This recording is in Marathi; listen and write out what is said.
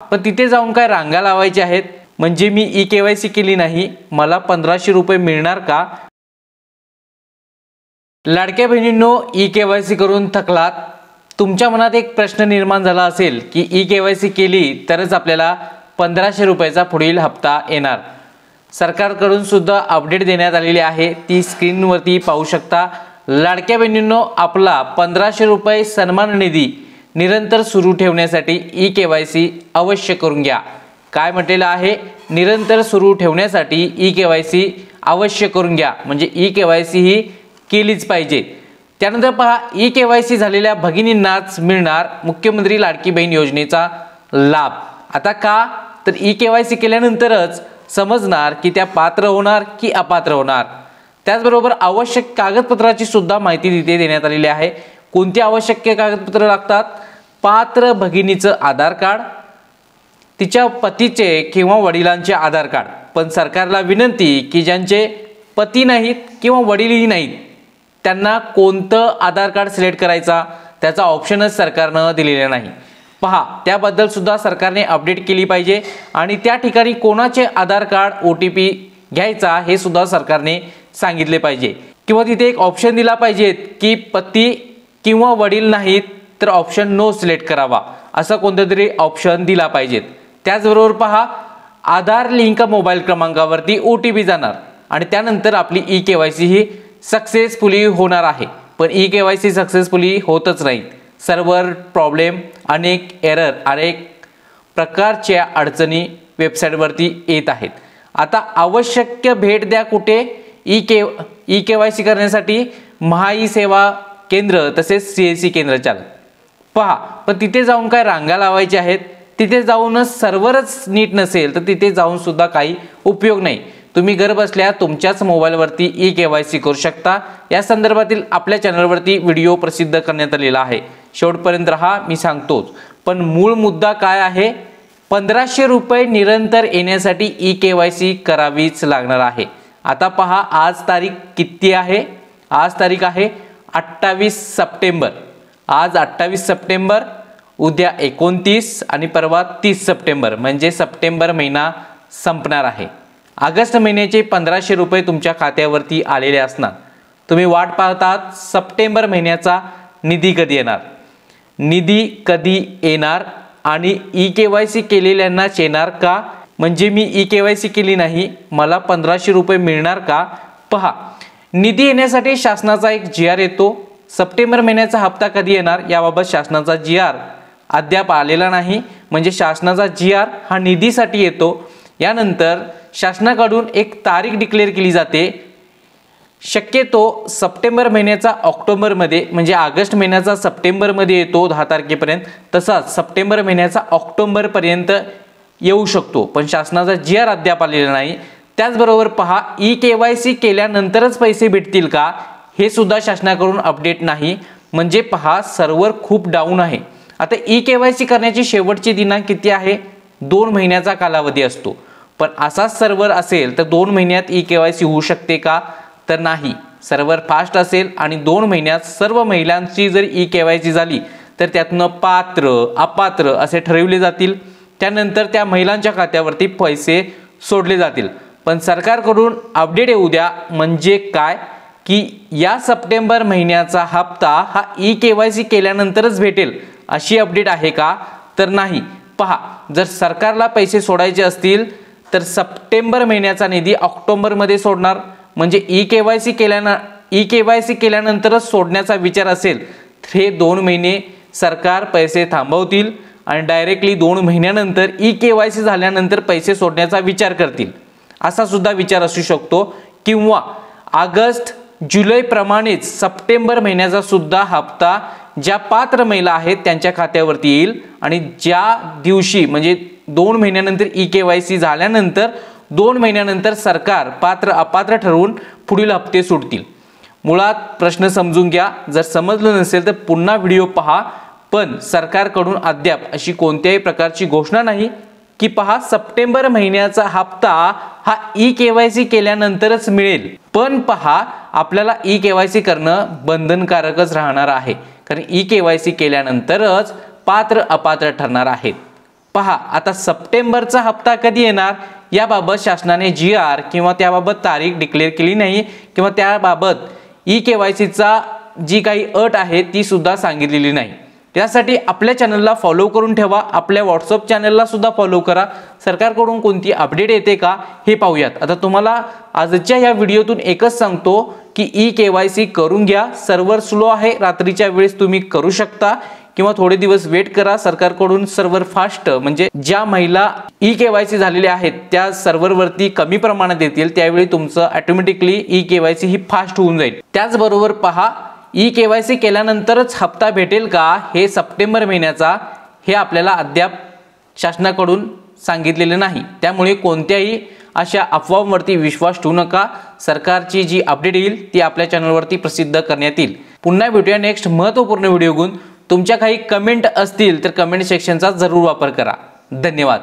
पण तिथे जाऊन काय रांगा लावायच्या आहेत? म्हणजे मी ई-केवायसी केली नाही, मला 1500 रुपये मिळणार का? लाडक्या बहिणींनो, ई-केवायसी करून थकलात? तुमच्या मनात एक प्रश्न निर्माण झाला असेल की ई-केवायसी केली तरच आपल्याला 1500 रुपयाचा पुढील हप्ता येणार। सरकारकडून सुद्धा अपडेट देण्यात आलेली आहे, ती स्क्रीनवरती पाहू शकता। लाडक्या बहिणींनो, आपला 1500 रुपये सन्मान निधी निरंतर सुरू ठेवण्यासाठी ई-केवायसी अवश्य करून घ्या। काय म्हटलेलं आहे? निरंतर सुरू ठेवण्यासाठी ई-केवायसी अवश्य करून घ्या, म्हणजे ई-केवायसी ही केलीच पाहिजे। त्यानंतर पहा, ई-केवायसी झालेल्या भगिनींनाच मिळणार मुख्यमंत्री लाडकी बहीण योजनेचा लाभ। आता का? तर ई-केवायसी केल्यानंतरच समजणार की त्या पात्र होणार की अपात्र होणार। त्याचबरोबर आवश्यक कागदपत्राची सुद्धा माहिती तिथे देण्यात आलेली आहे। कोणती आवश्यक कागदपत्र लागतात? पात्र भगिनीचं आधार कार्ड, तिच्या पतीचे किंवा वडिलांचे आधार कार्ड। पण सरकारला विनंती की ज्यांचे पती नाहीत किंवा वडीलही नाहीत त्यांना कोणतं आधार कार्ड सिलेक्ट करायचा त्याचा ऑप्शनच सरकारने दिलेला नाही। पहा, त्याबद्दल सुद्धा सरकारने अपडेट केली पाहिजे आणि त्या ठिकाणी कोणाचे आधार कार्ड OTP घ्यायचा हे सुद्धा सरकारने सांगितले पाहिजे, किंवा तिथे एक ऑप्शन दिला पाहिजे की पती किंवा वडील नाहीत तर ऑप्शन नो सिलेक्ट करावा, असं कोणतेतरी ऑप्शन दिला पाहिजे। त्याचबरोबर पहा, आधार लिंक मोबाईल क्रमांकावरती OTP जाणार आणि त्यानंतर आपली ई-केवायसी ही सक्सेसफुली होणार आहे। पण ई-केवायसी सक्सेसफुली होतच नाही, सर्व्हर प्रॉब्लेम, अनेक एरर, अनेक प्रकारच्या अडचणी वेबसाईटवरती येत आहेत। आता आवश्यक भेट द्या कुठे? ई-केवायसी करण्यासाठी महाई सेवा केंद्र तसेच CSC केंद्र चालक। पहा, पण तिथे जाऊन काय रांगा लावायच्या आहेत? तिथे जाऊनच सर्व्हरच नीट नसेल तर तिथे जाऊन सुद्धा काही उपयोग नाही। तुम्ही घर बसल्या तुमच्याच मोबाईलवरती ई-केवायसी करू शकता। या संदर्भातील आपल्या चॅनलवरती व्हिडिओ प्रसिद्ध करण्यात आलेला आहे, शेवटपर्यंत राहा, मी सांगतोच। पण मूळ मुद्दा काय आहे? 1500 रुपये निरंतर येण्यासाठी ई-केवायसी करावीच लागणार आहे। आता पहा, आज तारीख किती आहे? आज तारीख आहे 28 सप्टेंबर। आज 28 सप्टेंबर, उद्या 29 आणि परवा 30 सप्टेंबर, म्हणजे सप्टेंबर महिना संपणार आहे। ऑगस्ट महिन्याचे 1500 रुपये तुमच्या खात्यावरती आलेले असणार। तुम्ही वाट पाहतात सप्टेंबर महिन्याचा निधी कधी येणार, निधी कधी येणार आणि ई-केवायसी केलेल्यांनाच येणार का? म्हणजे मी ई-केवायसी केली नाही, मला 1500 रुपये मिळणार का? पहा, निधी येण्यासाठी शासनाचा एक GR येतो। सप्टेंबर महिन्याचा हप्ता कधी येणार याबाबत शासनाचा GR अद्याप आलेला नाही, म्हणजे शासनाचा GR हा निधीसाठी येतो। यानंतर शासनाकडून एक तारीख डिक्लेअर केली जाते, शक्यतो सप्टेंबर महिन्याचा ऑक्टोबरमध्ये, म्हणजे ऑगस्ट महिन्याचा सप्टेंबरमध्ये येतो 10 तारखेपर्यंत, तसाच सप्टेंबर महिन्याचा ऑक्टोबरपर्यंत येऊ शकतो, पण शासनाचा GR अद्याप आलेला नाही। त्याचबरोबर पहा, ई-केवायसी केल्यानंतरच पैसे भेटतील का हे सुद्धा शासनाकडून अपडेट नाही, म्हणजे पहा सर्व्हर खूप डाऊन आहे। आता ई-केवायसी करण्याची शेवटची दिनांक किती आहे? 2 महिन्याचा कालावधी असतो, पण असाच सर्व्हर असेल तर 2 महिन्यात ई-केवायसी होऊ शकते का? तर नाही। सर्व्हर फास्ट असेल आणि 2 महिन्यात सर्व महिलांची जर ई-केवायसी झाली तर त्यातून पात्र अपात्र असे ठरवले जातील, त्यानंतर त्या महिलांच्या खात्यावरती पैसे सोडले जातील। पण सरकारकडून अपडेट येऊ द्या, म्हणजे काय की या सप्टेंबर महिन्याचा हप्ता हा ई-केवायसी केल्यानंतरच भेटेल अशी अपडेट आहे का? तर नाही। पहा, जर सरकारला पैसे सोडायचे असतील तर सप्टेंबर महिन्याचा निधी ऑक्टोबरमध्ये सोडणार, म्हणजे ई-केवायसी केल्यानंतरच सोडण्याचा विचार असेल तर हे 2 महिने सरकार पैसे थांबवतील आणि डायरेक्टली 2 महिन्यानंतर ई-केवायसी झाल्यानंतर पैसे सोडण्याचा विचार करतील, असा सुद्धा विचार असू शकतो। किंवा ऑगस्ट जुलै प्रमाणेच सप्टेंबर महिन्याचा सुद्धा हप्ता ज्या पात्र महिला आहेत त्यांच्या खात्यावरती येईल आणि ज्या दिवशी म्हणजे 2 महिन्यानंतर ई-केवायसी झाल्यानंतर 2 महिन्यानंतर सरकार पात्र अपात्र ठरवून पुढील हप्ते सोडतील। मुळात प्रश्न समजून घ्या, जर समजलं नसेल तर पुन्हा व्हिडिओ पहा। पण सरकारकडून अद्याप अशी कोणत्याही प्रकारची घोषणा नाही की पहा सप्टेंबर महिन्याचा हप्ता हा ई-केवायसी केल्यानंतरच मिळेल। पण पहा, आपल्याला ई-केवायसी करणं बंधनकारकच राहणार आहे, कारण ई-केवायसी केल्यानंतरच पात्र अपात्र ठरणार आहेत। पहा, आता सप्टेंबरचा हप्ता कधी येणार याबाबत शासनाने GR किंवा त्याबाबत तारीख डिक्लेअर केली नाही किंवा त्याबाबत ई-KYCचा जी काही अट आहे ती सुद्धा सांगितलेली नाही। त्यासाठी आपल्या चॅनलला फॉलो करून ठेवा, आपल्या व्हॉट्सअप चॅनलला सुद्धा फॉलो करा। सरकारकडून कोणती अपडेट येते का हे पाहूयात। आता तुम्हाला आजच्या या व्हिडिओतून एकच सांगतो की ई-KYC करून घ्या। सर्व्हर स्लो आहे, रात्रीच्या वेळेस तुम्ही करू शकता किंवा थोडे दिवस वेट करा। सरकारकडून सर्व्हर फास्ट म्हणजे ज्या महिला ई-KYC झालेल्या आहेत त्या सर्व्हरवरती कमी प्रमाणात येतील, त्यावेळी तुमचं ऑटोमॅटिकली ई-KYC ही फास्ट होऊन जाईल। त्याचबरोबर पहा, ई-KYC केल्यानंतरच हप्ता भेटेल का हे सप्टेंबर महिन्याचा हे आपल्याला अद्याप शासनाकडून सांगितलेले नाही। त्यामुळे कोणत्याही अशा अफवांवरती विश्वास ठेवू नका। सरकारची जी अपडेट येईल ती आपल्या चॅनलवरती प्रसिद्ध करण्यात येईल। पुन्हा भेटूया नेक्स्ट महत्त्वपूर्ण व्हिडिओ घेऊन। तुमच्या काही कमेंट असतील तर कमेंट सेक्शनचा जरूर वापर करा। धन्यवाद।